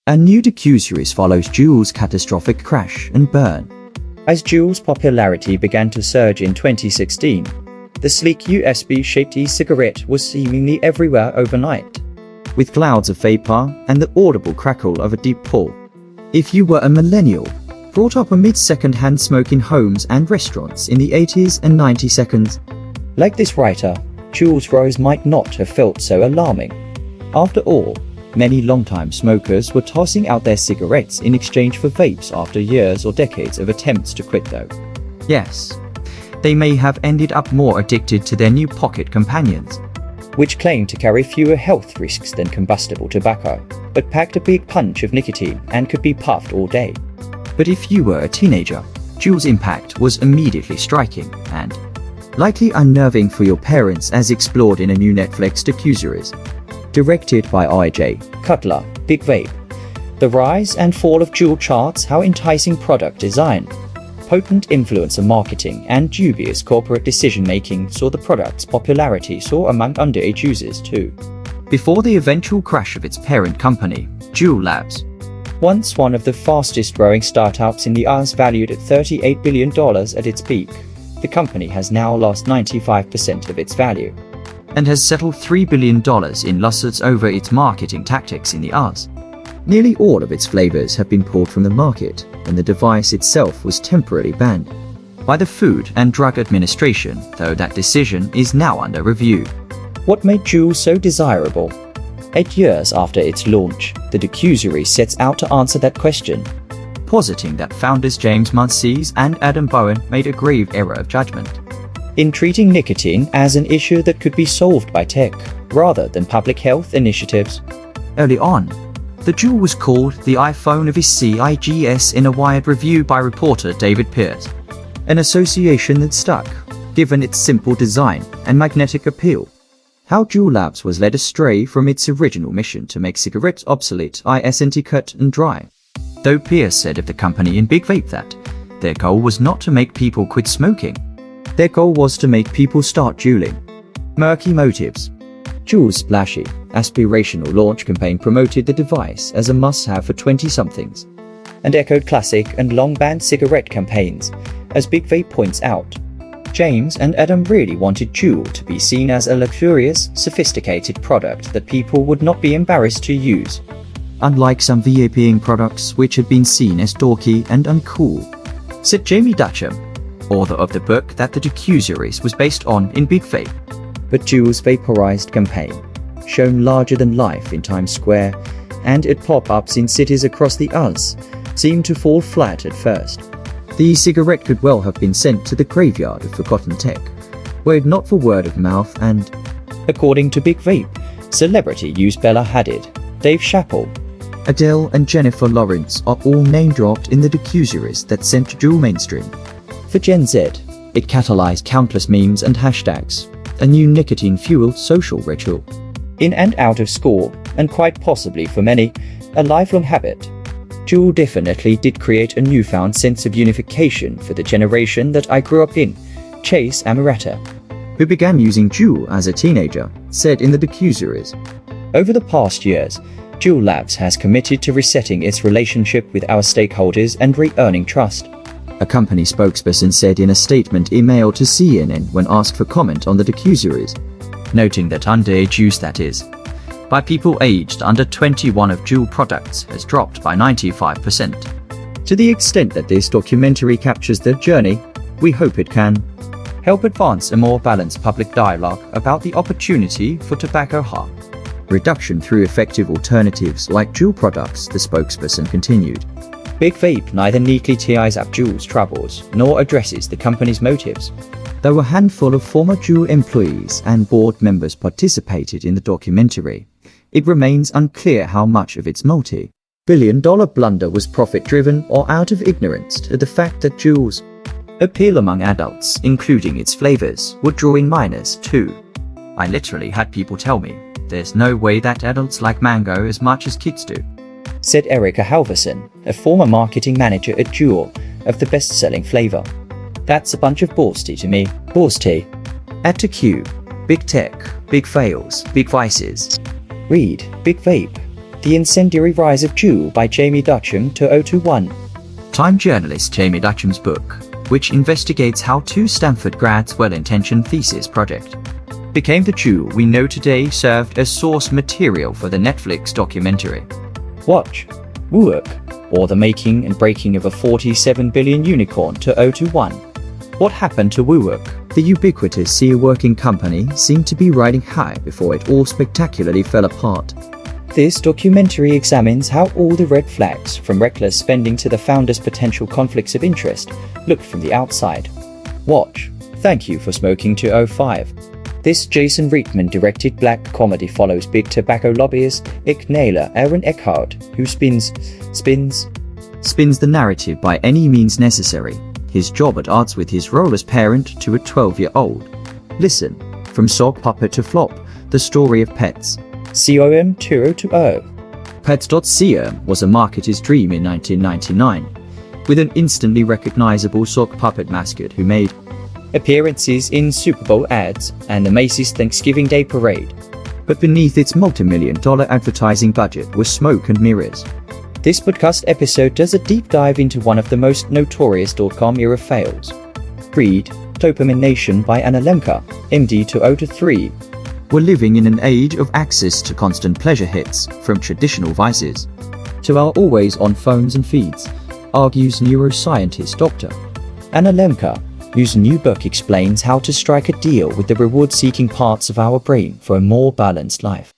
A new docuseries follows Juul's catastrophic crash and burn. As Juul's popularity began to surge in 2016, the sleek USB-shaped e-cigarette was seemingly everywhere overnight, with clouds of vapor and the audible crackle of a deep pull. If you were a millennial, brought up amid second-hand smoke in homes and restaurants in the 80s and 90s, like this writer, Juul's rise might not have felt so alarming. After all, many longtime smokers were tossing out their cigarettes in exchange for vapes after years or decades of attempts to quit though. Yes, they may have ended up more addicted to their new pocket companions, which claim to carry fewer health risks than combustible tobacco, but packed a big punch of nicotine and could be puffed all day. But if you were a teenager, Juul's impact was immediately striking and likely unnerving for your parents, as explored in a new Netflix docuseries. Directed by I.J. Cutler, Big Vape. The rise and fall of Juul charts how enticing product design, potent influencer marketing, and dubious corporate decision-making saw the product's popularity soar among underage users too. Before the eventual crash of its parent company, Juul Labs. Once one of the fastest-growing startups in the US, valued at $38 billion at its peak, the company has now lost 95% of its value, and has settled $3 billion in lawsuits over its marketing tactics in the US. Nearly all of its flavors have been pulled from the market, and the device itself was temporarily banned by the Food and Drug Administration, though that decision is now under review. What made Juul so desirable? 8 years after its launch, the docuseries sets out to answer that question, positing that founders James Muncie's and Adam Bowen made a grave error of judgment in treating nicotine as an issue that could be solved by tech, rather than public health initiatives. Early on, the Juul was called the iPhone of his CIGS in a Wired review by reporter David Pierce, an association that stuck, given its simple design and magnetic appeal. How Juul Labs was led astray from its original mission to make cigarettes obsolete, isn't cut and dry. Though Pierce said of the company in Big Vape that their goal was not to make people quit smoking. Their goal was to make people start juuling. Murky motives. Juul's splashy, aspirational launch campaign promoted the device as a must-have for 20-somethings, and echoed classic and long-banned cigarette campaigns. As Big Vape points out, James and Adam really wanted Juul to be seen as a luxurious, sophisticated product that people would not be embarrassed to use, unlike some vaping products which had been seen as dorky and uncool, said Jamie Dutcham, author of the book that the docuseries was based on in Big Vape. But Juul's vaporized campaign, shown larger than life in Times Square and at pop-ups in cities across the US, seemed to fall flat at first. The e-cigarette could well have been sent to the graveyard of forgotten tech, were it not for word of mouth and, according to Big Vape, celebrity use Bella Hadid, Dave Chappelle, Adele and Jennifer Lawrence are all name-dropped in the docuseries that sent Juul mainstream. For Gen Z, it catalyzed countless memes and hashtags, a new nicotine-fueled social ritual. In and out of school, and quite possibly for many, a lifelong habit. Juul definitely did create a newfound sense of unification for the generation that I grew up in, Chase Amaretta, who began using Juul as a teenager, said in the docuseries. Over the past years, Juul Labs has committed to resetting its relationship with our stakeholders and re-earning trust, a company spokesperson said in a statement emailed to CNN when asked for comment on the docuseries, noting that underage use, that is, by people aged under 21 of Juul products, has dropped by 95%. To the extent that this documentary captures their journey, we hope it can help advance a more balanced public dialogue about the opportunity for tobacco harm reduction through effective alternatives like Juul products, the spokesperson continued. Big Vape neither neatly ties up Juul's troubles nor addresses the company's motives. Though a handful of former Juul employees and board members participated in the documentary, it remains unclear how much of its multi-billion-dollar blunder was profit-driven or out of ignorance to the fact that Juul's appeal among adults, including its flavors, would draw in minors too. I literally had people tell me, there's no way that adults like mango as much as kids do, said Erica Halverson, a former marketing manager at Juul, of the best-selling flavor. That's a bunch of borsty to me. Borsty. Add to queue. Big tech, big fails, big vices. Read Big Vape. The Incendiary Rise of Juul by Jamie Duchamp 2021. Time journalist Jamie Duchamp's book, which investigates how two Stanford grads' well-intentioned thesis project became the Juul we know today, served as source material for the Netflix documentary. Watch Wuok, or the Making and Breaking of a 47 Billion Unicorn 2021. What happened to Wuok? The ubiquitous sea-working company seemed to be riding high before it all spectacularly fell apart. This documentary examines how all the red flags, from reckless spending to the founder's potential conflicts of interest, looked from the outside. Watch Thank You for Smoking 205. This Jason Reitman-directed black comedy follows big tobacco lobbyist Ignala Aaron Eckhart, who spins the narrative by any means necessary, his job at odds with his role as parent to a 12-year-old. Listen, from sock puppet to flop, the story of Pets. COM 2020. Pets.com was a marketer's dream in 1999, with an instantly recognizable sock puppet mascot who made appearances in Super Bowl ads and the Macy's Thanksgiving Day Parade. But beneath its multi-million-dollar advertising budget was smoke and mirrors. This podcast episode does a deep dive into one of the most notorious .com-era fails. Read Dopamine Nation by Anna Lemke, MD 2023. We're living in an age of access to constant pleasure hits, from traditional vices to our always-on phones and feeds, argues neuroscientist Dr. Anna Lemke, whose new book explains how to strike a deal with the reward-seeking parts of our brain for a more balanced life.